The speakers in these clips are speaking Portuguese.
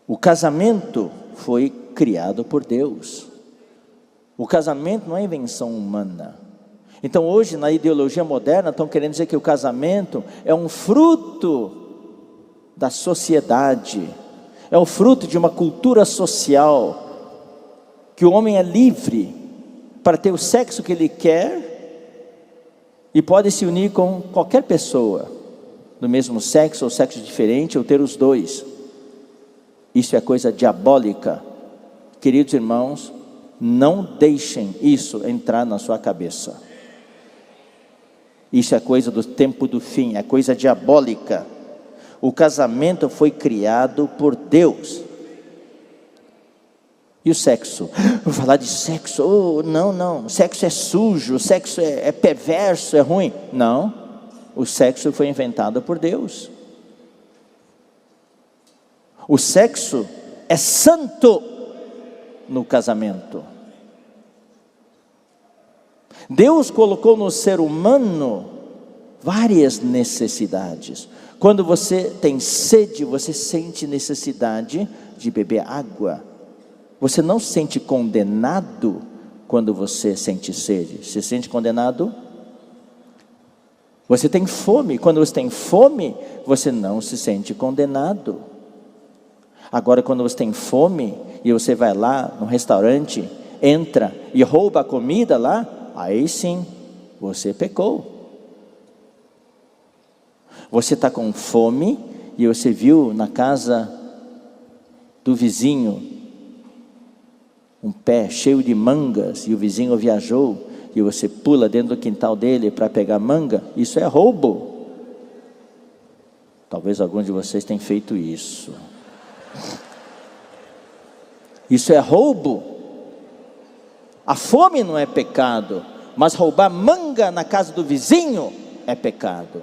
O casamento foi criado por Deus. O casamento não é invenção humana. Então hoje na ideologia moderna estão querendo dizer que o casamento é um fruto da sociedade, é o fruto de uma cultura social, que o homem é livre para ter o sexo que ele quer e pode se unir com qualquer pessoa do mesmo sexo ou sexo diferente, ou ter os dois. Isso é coisa diabólica. Queridos irmãos, não deixem isso entrar na sua cabeça. Isso é coisa do tempo do fim, é coisa diabólica. O casamento foi criado por Deus. E o sexo? Vou falar de sexo? Oh, não, sexo é sujo, sexo é perverso, é ruim. Não, o sexo foi inventado por Deus. O sexo é santo no casamento. Deus colocou no ser humano várias necessidades. Quando você tem sede, você sente necessidade de beber água. Você não se sente condenado quando você sente sede. Você se sente condenado? Você tem fome. Quando você tem fome, você não se sente condenado. Agora, quando você tem fome e você vai lá no restaurante, entra e rouba a comida lá, aí sim, você pecou. Você está com fome e você viu na casa do vizinho um pé cheio de mangas e o vizinho viajou e você pula dentro do quintal dele para pegar manga, isso é roubo. Talvez alguns de vocês tenham feito isso. Isso é roubo. A fome não é pecado, mas roubar manga na casa do vizinho é pecado.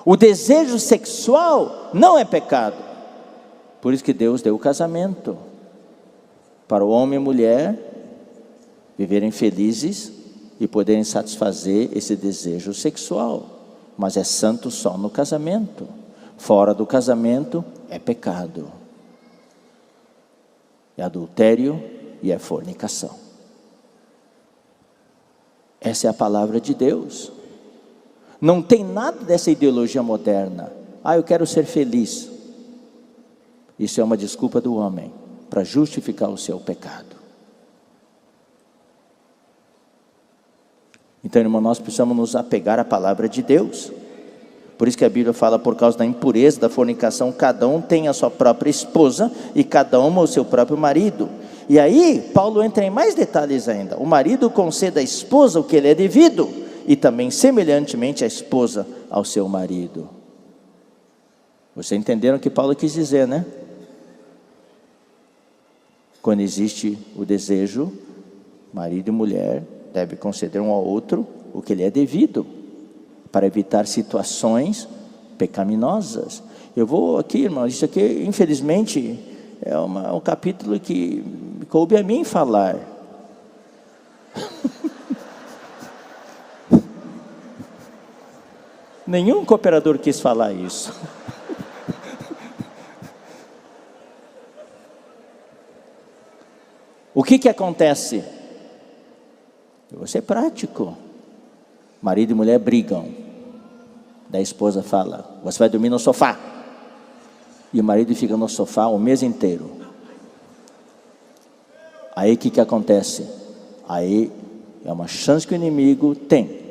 O desejo sexual não é pecado. Por isso que Deus deu o casamento, para o homem e a mulher viverem felizes e poderem satisfazer esse desejo sexual. Mas é santo só no casamento. Fora do casamento é pecado. É adultério e é fornicação. Essa é a palavra de Deus. Não tem nada dessa ideologia moderna. Eu quero ser feliz. Isso é uma desculpa do homem para justificar o seu pecado. Então, irmão, nós precisamos nos apegar à palavra de Deus. Por isso que a Bíblia fala, por causa da impureza, da fornicação, cada um tem a sua própria esposa e cada uma o seu próprio marido. E aí, Paulo entra em mais detalhes ainda. O marido conceda à esposa o que lhe é devido, e também semelhantemente a esposa ao seu marido. Vocês entenderam o que Paulo quis dizer, né? Quando existe o desejo, marido e mulher devem conceder um ao outro o que lhe é devido, para evitar situações pecaminosas. Eu vou aqui, irmão, isso aqui infelizmente é um capítulo que coube a mim falar. Nenhum cooperador quis falar isso. O que acontece? Eu vou ser prático. Marido e mulher brigam. Daí a esposa fala, você vai dormir no sofá. E o marido fica no sofá o mês inteiro. Aí o que acontece? Aí é uma chance que o inimigo tem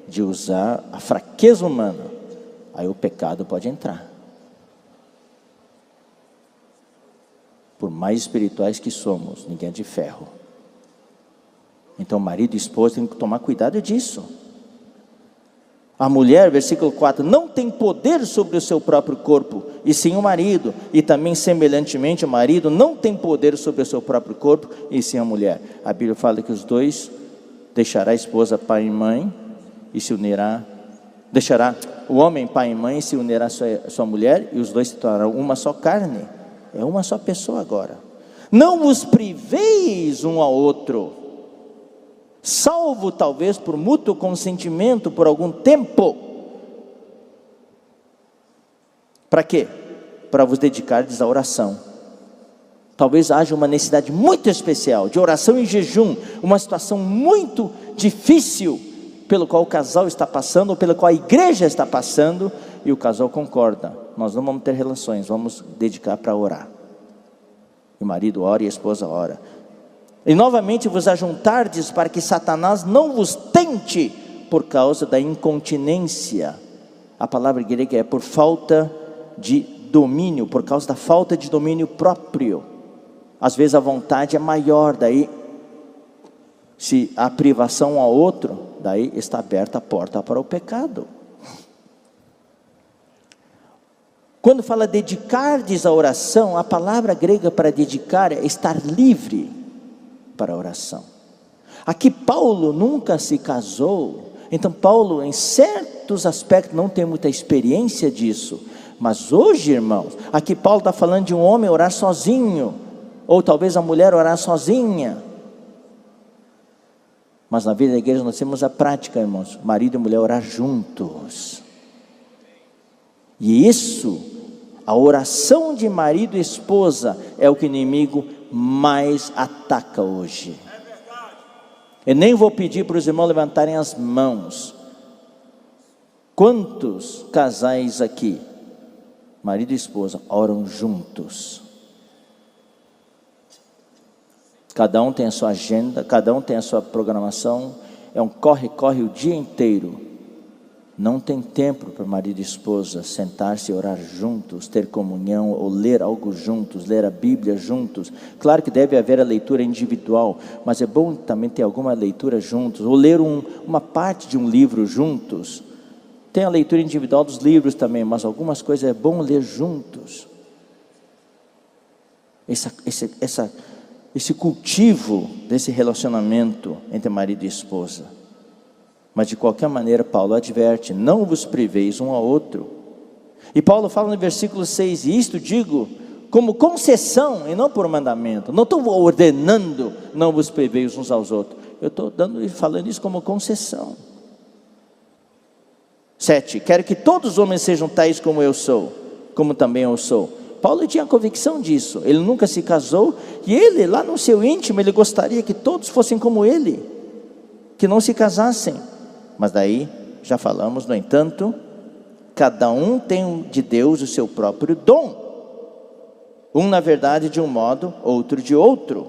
de usar a fraqueza humana. Aí o pecado pode entrar. Por mais espirituais que somos, ninguém é de ferro. Então marido e esposa têm que tomar cuidado disso. A mulher, versículo 4, não tem poder sobre o seu próprio corpo, e sim o marido. E também semelhantemente o marido não tem poder sobre o seu próprio corpo, e sim a mulher. A Bíblia fala que os dois deixará a esposa pai e mãe, e se unirá, deixará o homem pai e mãe, e se unirá a sua mulher, e os dois se tornarão uma só carne. É uma só pessoa agora. Não vos priveis um ao outro, salvo talvez por mútuo consentimento por algum tempo. Para quê? para vos dedicardes à oração. Talvez haja uma necessidade muito especial de oração e jejum, uma situação muito difícil pelo qual o casal está passando, ou pela qual a igreja está passando, e o casal concorda: nós não vamos ter relações, vamos dedicar para orar. E o marido ora e a esposa ora. E novamente vos ajuntardes para que Satanás não vos tente por causa da incontinência. A palavra grega é por falta de domínio, por causa da falta de domínio próprio. Às vezes a vontade é maior, daí se há privação ao outro, daí está aberta a porta para o pecado. Quando fala dedicar-des à oração, a palavra grega para dedicar é estar livre para a oração. Aqui Paulo nunca se casou, então Paulo em certos aspectos não tem muita experiência disso. Mas hoje, irmãos, aqui Paulo está falando de um homem orar sozinho, ou talvez a mulher orar sozinha. Mas na vida da igreja nós temos a prática, irmãos, marido e mulher orar juntos. E isso, a oração de marido e esposa, é o que o inimigo mais ataca hoje. Eu nem vou pedir para os irmãos levantarem as mãos. Quantos casais aqui, marido e esposa, oram juntos? Cada um tem a sua agenda, cada um tem a sua programação, é um corre-corre o dia inteiro. Não tem tempo para marido e esposa sentar-se e orar juntos, ter comunhão, ou ler algo juntos, ler a Bíblia juntos. Claro que deve haver a leitura individual, mas é bom também ter alguma leitura juntos, ou ler uma parte de um livro juntos. Tem a leitura individual dos livros também, mas algumas coisas é bom ler juntos. Esse cultivo desse relacionamento entre marido e esposa. Mas de qualquer maneira Paulo adverte: não vos priveis um ao outro. E Paulo fala no versículo 6, e isto digo como concessão e não por mandamento. Não estou ordenando não vos priveis uns aos outros, eu estou falando isso como concessão. 7, quero que todos os homens sejam tais como eu sou, como também eu sou. Paulo tinha convicção disso, ele nunca se casou, e ele lá no seu íntimo, ele gostaria que todos fossem como ele, que não se casassem. Mas daí, já falamos, no entanto, cada um tem de Deus o seu próprio dom. Um na verdade de um modo, outro de outro.